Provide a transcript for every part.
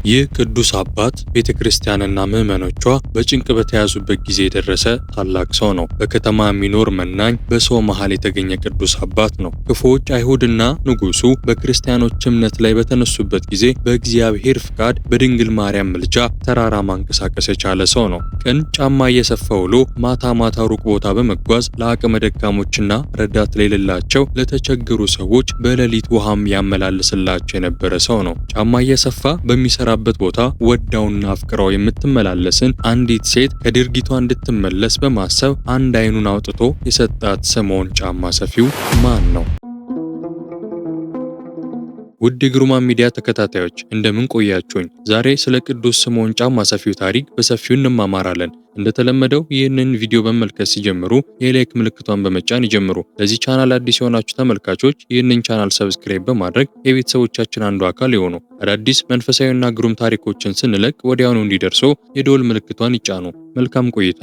ይህ ቅዱስ አባት ቤተክርስቲያንና ምዕመኖቿ በጭንቅ በተያዙበት ጊዜ የደረሰ ታላቅ ሰው ነው። በከተማ የሚኖር መናኝ፣ በሰው መሃል የተገኘ ቅዱስ አባት ነው። ክፉዎች አይሁድና ንጉሱ በክርስቲያኖች እምነት ላይ በተነሱበት ጊዜ በእግዚአብሔር ፍቃድ በድንግል ማርያም ምልጃ ተራራ ማንቀሳቀስ የቻለ ሰው ነው። ቀን ጫማ እየሰፋ ውሎ ማታ ማታ ሩቅ ቦታ በመጓዝ ለአቅመ ደካሞችና ረዳት ለሌላቸው ለተቸገሩ ሰዎች በሌሊት ውሃም ያመላልስላቸው የነበረ ሰው ነው። ጫማ እየሰፋ በሚሰራበት ቦታ ወዳውና አፍቅራው የምትመላለስን አንዲት ሴት ከድርጊቷ እንድትመለስ በማሰብ አንድ አይኑን አውጥቶ የሰጣት ስምዖን ጫማ ሰፊው ማን ነው? ውድ የግሩማን ሚዲያ ተከታታዮች እንደምን ቆያችሁኝ? ዛሬ ስለ ቅዱስ ስምዖን ጫማ ሰፊው ታሪክ በሰፊው እንማማራለን። እንደተለመደው ይህንን ቪዲዮ መመልከት ሲጀምሩ የላይክ ምልክቷን በመጫን ይጀምሩ። ለዚህ ቻናል አዲስ የሆናችሁ ተመልካቾች ይህንን ቻናል ሰብስክራይብ በማድረግ የቤተሰቦቻችን አንዱ አካል ይሁኑ። አዳዲስ መንፈሳዊና ግሩም ታሪኮችን ስንለቅ ወዲያውኑ እንዲደርሱ የደወል ምልክቷን ይጫኑ። መልካም ቆይታ።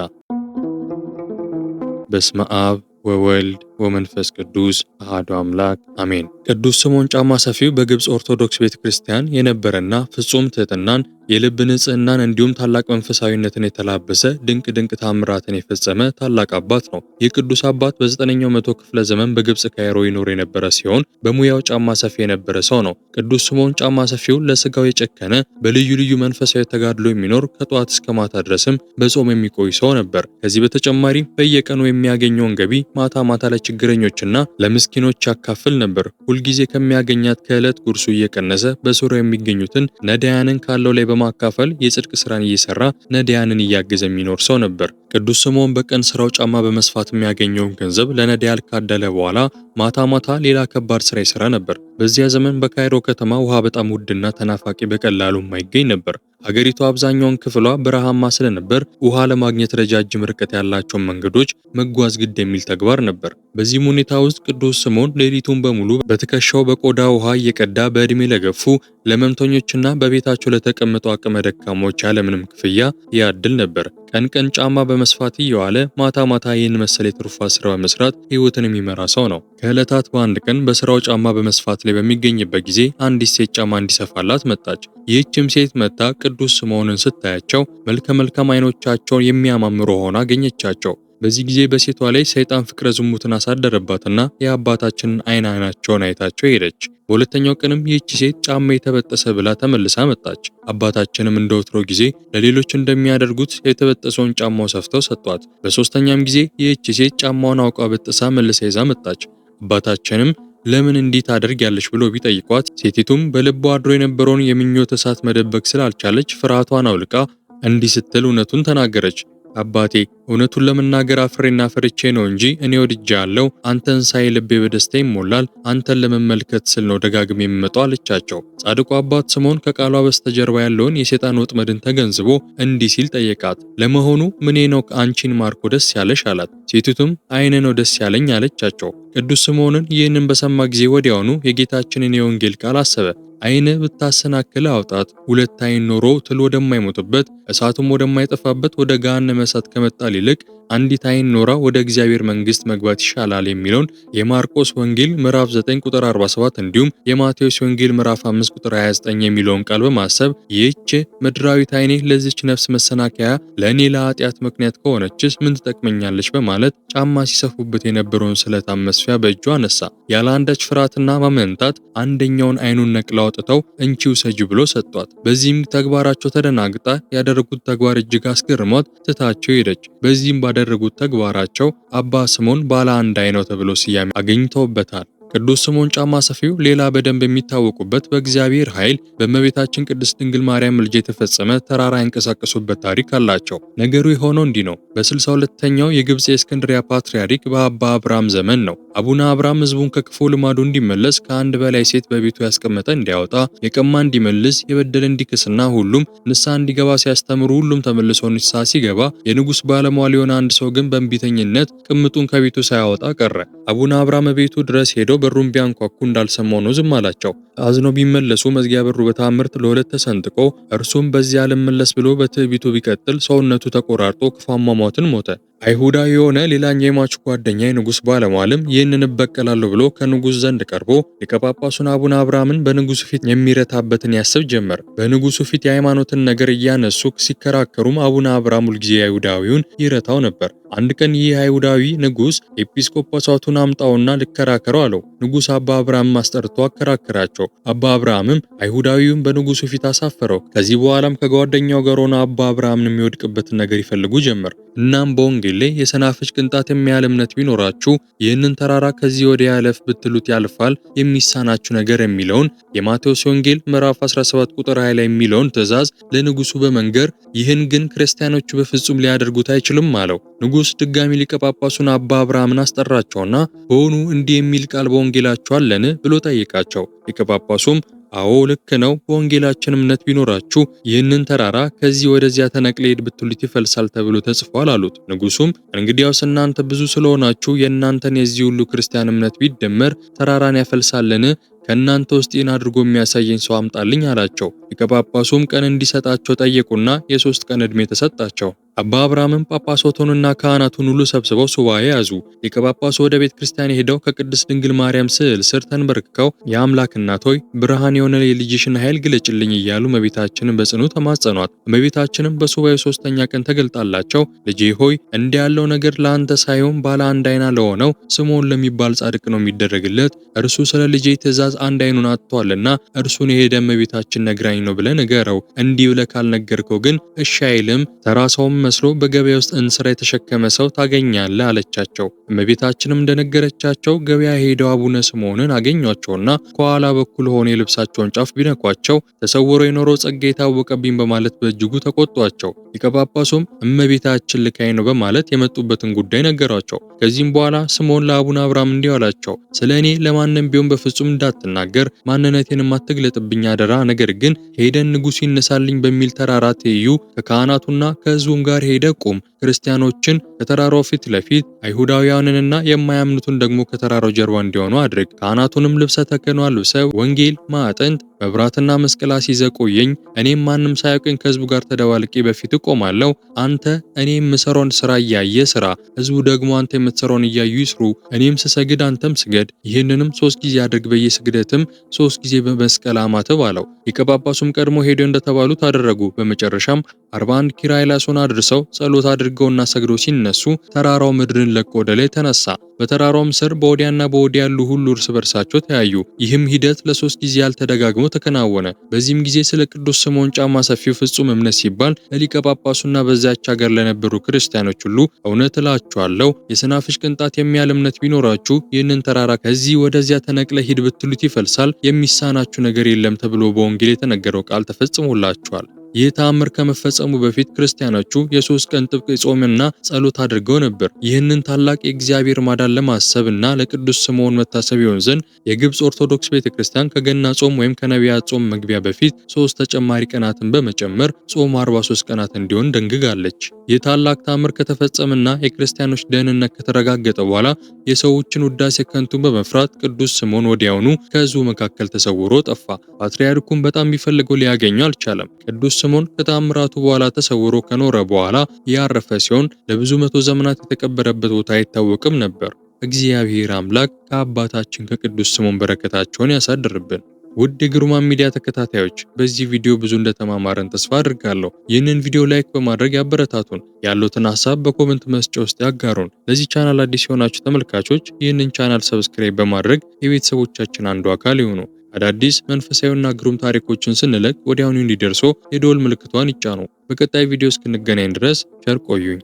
በስመ አብ ወወልድ ወመንፈስ ቅዱስ አሐዱ አምላክ አሜን። ቅዱስ ስምዖን ጫማ ሰፊው በግብጽ ኦርቶዶክስ ቤተክርስቲያን የነበረና ፍጹም ትሕትናን፣ የልብ ንጽህናን እንዲሁም ታላቅ መንፈሳዊነትን የተላበሰ ድንቅ ታምራትን የፈጸመ ታላቅ አባት ነው። የቅዱስ አባት በ9ኛው መቶ ክፍለ ዘመን በግብጽ ካይሮ ይኖር የነበረ ሲሆን በሙያው ጫማ ሰፊ የነበረ ሰው ነው። ቅዱስ ስምዖን ጫማ ሰፊው ለስጋው የጨከነ በልዩ ልዩ መንፈሳዊ ተጋድሎ የሚኖር ከጧት እስከ ማታ ድረስም በጾም የሚቆይ ሰው ነበር። ከዚህ በተጨማሪ በየቀኑ የሚያገኘውን ገቢ ማታ ማታ ለችግረኞችና ለምስኪኖች ያካፍል ነበር። ሁልጊዜ ከሚያገኛት ከዕለት ጉርሱ እየቀነሰ በዙሪያው የሚገኙትን ነዳያንን ካለው ላይ በማካፈል የጽድቅ ስራን እየሰራ ነዳያንን እያገዘ የሚኖር ሰው ነበር። ቅዱስ ስምዖን በቀን ስራው ጫማ በመስፋት የሚያገኘውን ገንዘብ ለነዳያን ካደለ በኋላ ማታ ማታ ሌላ ከባድ ስራ ይሰራ ነበር። በዚያ ዘመን በካይሮ ከተማ ውሃ በጣም ውድና ተናፋቂ በቀላሉ የማይገኝ ነበር። አገሪቱ አብዛኛውን ክፍሏ በረሃማ ስለነበር ውሃ ለማግኘት ረጃጅም ርቀት ያላቸውን መንገዶች መጓዝ ግድ የሚል ተግባር ነበር። በዚህም ሁኔታ ውስጥ ቅዱስ ስምዖን ሌሊቱን በሙሉ በትከሻው በቆዳ ውሃ እየቀዳ በዕድሜ ለገፉ ለመምተኞችና በቤታቸው ለተቀመጡ አቅመ ደካሞች ያለምንም ክፍያ ያድል ነበር። ቀን ቀን ጫማ በመስፋት እየዋለ ማታ ማታ ይህን መሰል የትሩፋት ስራ በመስራት ህይወትን የሚመራ ሰው ነው። ከዕለታት በአንድ ቀን በስራው ጫማ በመስፋት ላይ በሚገኝበት ጊዜ አንዲት ሴት ጫማ እንዲሰፋላት መጣች። ይህችም ሴት መጣ ቅዱስ ስምዖንን ስታያቸው መልከ መልካም አይኖቻቸውን የሚያማምሩ ሆና አገኘቻቸው። በዚህ ጊዜ በሴቷ ላይ ሰይጣን ፍቅረ ዝሙትን አሳደረባትና የአባታችንን አይናቸውን አይታቸው ሄደች። በሁለተኛው ቀንም ይህች ሴት ጫማ የተበጠሰ ብላ ተመልሳ መጣች። አባታችንም እንደወትሮ ጊዜ ለሌሎች እንደሚያደርጉት የተበጠሰውን ጫማው ሰፍተው ሰጧት። በሶስተኛም ጊዜ ይህች ሴት ጫማውን አውቃ በጥሳ መልሳ ይዛ መጣች። አባታችንም ለምን እንዲህ ታደርጊያለሽ ብሎ ቢጠይቋት ሴቲቱም በልቧ አድሮ የነበረውን የምኞት እሳት መደበቅ ስላልቻለች ፍርሃቷን አውልቃ እንዲህ ስትል እውነቱን ተናገረች። አባቴ እውነቱን ለመናገር አፍሬና ፈርቼ ነው እንጂ እኔ ወድጄሃለሁ። አንተን ሳይ ልቤ በደስታ ይሞላል። አንተን ለመመልከት ስል ነው ደጋግሜ የምመጣው አለቻቸው። ጻድቁ አባት ስምዖን ከቃሏ በስተጀርባ ያለውን የሰይጣን ወጥመድን ተገንዝቦ እንዲህ ሲል ጠየቃት። ለመሆኑ ምኔ ነው አንቺን ማርኮ ደስ ያለሽ አላት። ሴቲቱም ዓይን ነው ደስ ያለኝ አለቻቸው። ቅዱስ ስምዖንን ይህንን በሰማ ጊዜ ወዲያውኑ የጌታችንን የወንጌል ቃል አሰበ። ዓይን ብታሰናክል አውጣት፣ ሁለት ዓይን ኖሮ ትል ወደማይሞትበት እሳቱም ወደማይጠፋበት ወደ ገሃነመ እሳት ከመጣል ይልቅ አንዲት ዓይን ኖራ ወደ እግዚአብሔር መንግስት መግባት ይሻላል የሚለውን የማርቆስ ወንጌል ምዕራፍ 9 ቁጥር 47 እንዲሁም የማቴዎስ ወንጌል ምዕራፍ 5 ቁጥር 29 የሚለውን ቃል በማሰብ ይህች ምድራዊት ዓይኔ ለዚች ነፍስ መሰናከያ ለእኔ ለኃጢአት ምክንያት ከሆነችስ ምን ትጠቅመኛለች በማለት ጫማ ሲሰፉበት የነበረውን ስለታም መስፊያ በእጁ አነሳ። ያለ አንዳች ፍርሃትና ማመንታት አንደኛውን ዓይኑን ነቅለው አውጥተው እንቺ ውሰጂ ብሎ ሰጧት። በዚህም ተግባራቸው ተደናግጣ ያደረጉት ተግባር እጅግ አስገርሟት ትታቸው ሄደች። በዚህም ባደረጉት ተግባራቸው አባ ስምዖን ባለ አንድ ዓይን ነው ተብሎ ስያሜ አግኝተውበታል። ቅዱስ ስምዖን ጫማ ሰፊው ሌላ በደንብ የሚታወቁበት በእግዚአብሔር ኃይል በእመቤታችን ቅድስት ድንግል ማርያም ምልጃ የተፈጸመ ተራራ ያንቀሳቀሱበት ታሪክ አላቸው። ነገሩ የሆነው እንዲህ ነው። በ62ኛው የግብጽ የእስክንድሪያ ፓትርያርክ በአባ አብርሃም ዘመን ነው። አቡነ አብርሃም ሕዝቡን ከክፉ ልማዱ እንዲመለስ ከአንድ በላይ ሴት በቤቱ ያስቀመጠ እንዲያወጣ፣ የቀማ እንዲመልስ፣ የበደለ እንዲክስና ሁሉም ንስሐ እንዲገባ ሲያስተምሩ ሁሉም ተመልሶ ንስሐ ሲገባ የንጉሥ ባለሟል የሆነ አንድ ሰው ግን በእንቢተኝነት ቅምጡን ከቤቱ ሳያወጣ ቀረ። አቡነ አብርሃም ቤቱ ድረስ ሄደው በሩን ቢያንኳኩ እንዳልሰማው ነው ዝም አላቸው። አዝኖ ቢመለሱ መዝጊያ በሩ በታምርት ለሁለት ተሰንጥቆ እርሱም በዚያ ልመለስ ብሎ በትዕቢቱ ቢቀጥል ሰውነቱ ተቆራርጦ ክፉ አሟሟትን ሞተ። አይሁዳዊ የሆነ ሌላኛው የሟቹ ጓደኛ የንጉሥ ባለሟልም ይህንን እበቀላለሁ ብሎ ከንጉሥ ዘንድ ቀርቦ ሊቀ ጳጳሱን አቡነ አብርሃምን በንጉሡ ፊት የሚረታበትን ያስብ ጀመር። በንጉሡ ፊት የሃይማኖትን ነገር እያነሱ ሲከራከሩም አቡነ አብርሃም ሁልጊዜ አይሁዳዊውን ይረታው ነበር። አንድ ቀን ይህ አይሁዳዊ ንጉሥ ኤጲስቆጶሳቱን አምጣውና ልከራከረው አለው። ንጉሥ አባ አብርሃም አስጠርቶ አከራከራቸው። አባ አብርሃምም አይሁዳዊውን በንጉሡ ፊት አሳፈረው። ከዚህ በኋላም ከጓደኛው ጋር ሆኖ አባ አብርሃምን የሚወድቅበትን ነገር ይፈልጉ ጀመር። እናም በወንጌል ላይ የሰናፍጭ ቅንጣት የሚያህል እምነት ቢኖራችሁ ይህንን ተራራ ከዚህ ወዲያ ያለፍ ብትሉት ያልፋል፣ የሚሳናችሁ ነገር የሚለውን የማቴዎስ ወንጌል ምዕራፍ 17 ቁጥር 20 ላይ የሚለውን ትእዛዝ ለንጉሡ በመንገር ይህን ግን ክርስቲያኖቹ በፍጹም ሊያደርጉት አይችሉም አለው። ንጉሥ ድጋሚ ሊቀ ጳጳሱን አባ አብርሃምን አስጠራቸውና በውኑ እንዲህ የሚል ቃል በወንጌላችሁ አለን ብሎ ጠየቃቸው። ሊቀ ጳጳሱም አዎ ልክ ነው፣ በወንጌላችን እምነት ቢኖራችሁ ይህንን ተራራ ከዚህ ወደዚያ ተነቅለ ሂድ ብትሉት ይፈልሳል ተብሎ ተጽፏል አሉት። ንጉሡም እንግዲያውስ እናንተ ብዙ ስለሆናችሁ የእናንተን የዚህ ሁሉ ክርስቲያን እምነት ቢደመር ተራራን ያፈልሳልን? ከእናንተ ውስጥ ይህን አድርጎ የሚያሳየኝ ሰው አምጣልኝ አላቸው። ሊቀ ጳጳሱም ቀን እንዲሰጣቸው ጠየቁና የ3 ቀን ዕድሜ ተሰጣቸው። አባ አብርሃምም ጳጳሳቱንና ካህናቱን ሁሉ ሰብስበው ሱባኤ ያዙ። ሊቀ ጳጳሱ ወደ ቤተ ክርስቲያን ሄደው ከቅድስት ድንግል ማርያም ስዕል ስር ተንበርክከው የአምላክ እናት ሆይ ብርሃን የሆነ የልጅሽን ኃይል ግለጭልኝ እያሉ እመቤታችንን በጽኑ ተማጸኗት። እመቤታችንም በሱባኤው 3ኛ ቀን ተገልጣላቸው ልጄ ሆይ እንዲህ ያለው ነገር ለአንተ ሳይሆን ባለ አንድ ዓይና ለሆነው ስምዖን ለሚባል ጻድቅ ነው የሚደረግለት። እርሱ ስለ ልጄ ትእዛዝ አንድ ዓይኑን አጥቷልና እርሱን የሄደ እመቤታችን ነግራኝ ነው ብለህ ንገረው። እንዲህ ብለህ ካልነገርከው ግን እሺ አይልም። ተራ ሰውም መስሎ በገበያ ውስጥ እንስራ የተሸከመ ሰው ታገኛለህ አለቻቸው። እመቤታችንም እንደነገረቻቸው ገበያ ሄደው አቡነ ስምዖንን አገኟቸውና ከኋላ በኩል ሆነ የልብሳቸውን ጫፍ ቢነኳቸው ተሰውሮ የኖረው ጸጋ የታወቀብኝ በማለት በእጅጉ ተቆጧቸው። ሊቀ ጳጳሱም እመቤታችን ልካኝ ነው በማለት የመጡበትን ጉዳይ ነገሯቸው። ከዚህም በኋላ ስምዖን ለአቡነ አብርሃም እንዲህ አላቸው፣ ስለ እኔ ለማንም ቢሆን በፍጹም እንዳትናገር፣ ማንነቴንም አትግለጥብኝ አደራ። ነገር ግን ሄደን ንጉሡ ይነሳልኝ በሚል ተራራ ትይዩ ከካህናቱና ከሕዝቡም ጋር ሄደ ቁም። ክርስቲያኖችን ከተራራው ፊት ለፊት አይሁዳውያንንና የማያምኑትን ደግሞ ከተራራው ጀርባ እንዲሆኑ አድርግ። ካህናቱንም ልብሰ ተክህኖ አልብሰህ ወንጌል፣ ማዕጠንት፣ መብራትና መስቀል አስይዘህ ቆየኝ። እኔም ማንም ሳያውቀኝ ከሕዝቡ ጋር ተደባልቄ በፊት እቆማለሁ። አንተ እኔ የምሰራውን ስራ እያየ ስራ፣ ሕዝቡ ደግሞ አንተ የምትሰራውን እያዩ ይስሩ። እኔም ስሰግድ አንተም ስገድ። ይህንንም 3 ጊዜ አድርግ፣ በየስግደትም 3 ጊዜ በመስቀል አማትብ አለው። ሊቀ ጳጳሱም ቀድሞ ሄደው እንደተባሉት አደረጉ። በመጨረሻም 41 ኪርያላይሶን አድርሰው ጸሎት አድርገውና ሰግደው ሲነሱ ተራራው ምድርን ለቆ ወደ ላይ ተነሳ። በተራራውም ስር በወዲያና በወዲያ ያሉ ሁሉ እርስ በርሳቸው ተያዩ። ይህም ሂደት ለ3 ጊዜ ያልተደጋግሞ ተከናወነ። በዚህም ጊዜ ስለ ቅዱስ ስምዖን ጫማ ሰፊው ፍጹም እምነት ሲባል ለሊቀ ጳጳሱና በዚያች ሀገር ለነበሩ ክርስቲያኖች ሁሉ እውነት እላችኋለሁ የሰናፍጭ ቅንጣት የሚያህል እምነት ቢኖራችሁ ይህንን ተራራ ከዚህ ወደዚያ ተነቅለ ሂድ ብትሉት ይፈልሳል፣ የሚሳናችሁ ነገር የለም ተብሎ በወንጌል የተነገረው ቃል ተፈጽሞላችኋል። ይህ ተአምር ከመፈጸሙ በፊት ክርስቲያኖቹ የ3 ቀን ጥብቅ ጾምና ጸሎት አድርገው ነበር። ይህንን ታላቅ የእግዚአብሔር ማዳን ለማሰብና ለቅዱስ ስምዖን መታሰብ ይሆን ዘንድ የግብጽ ኦርቶዶክስ ቤተክርስቲያን ከገና ጾም ወይም ከነቢያት ጾም መግቢያ በፊት 3 ተጨማሪ ቀናትን በመጨመር ጾሙ 43 ቀናት እንዲሆን ደንግጋለች። ይህ ታላቅ ተአምር ከተፈጸመና የክርስቲያኖች ደህንነት ከተረጋገጠ በኋላ የሰዎችን ውዳሴ ከንቱን በመፍራት ቅዱስ ስምዖን ወዲያውኑ ከሕዝቡ መካከል ተሰውሮ ጠፋ። ፓትርያርኩም በጣም ቢፈልገው ሊያገኘው አልቻለም። ቅዱስ ስምዖን ከተአምራቱ በኋላ ተሰውሮ ከኖረ በኋላ ያረፈ ሲሆን ለብዙ 100 ዘመናት የተቀበረበት ቦታ አይታወቅም ነበር። እግዚአብሔር አምላክ ከአባታችን ከቅዱስ ስምዖን በረከታቸውን ያሳድርብን። ውድ የግሩማን ሚዲያ ተከታታዮች በዚህ ቪዲዮ ብዙ እንደተማማረን ተስፋ አድርጋለሁ። ይህንን ቪዲዮ ላይክ በማድረግ ያበረታቱን። ያሉትን ሐሳብ በኮሜንት መስጫ ውስጥ ያጋሩን። ለዚህ ቻናል አዲስ የሆናችሁ ተመልካቾች ይህንን ቻናል ሰብስክራይብ በማድረግ የቤተሰቦቻችን አንዱ አካል ይሁኑ። አዳዲስ መንፈሳዊና ግሩም ታሪኮችን ስንለቅ ወዲያውኑ እንዲደርሶ የደወል ምልክቷን ይጫኑ። በቀጣይ ቪዲዮ እስክንገናኝ ድረስ ቸር ቆዩኝ።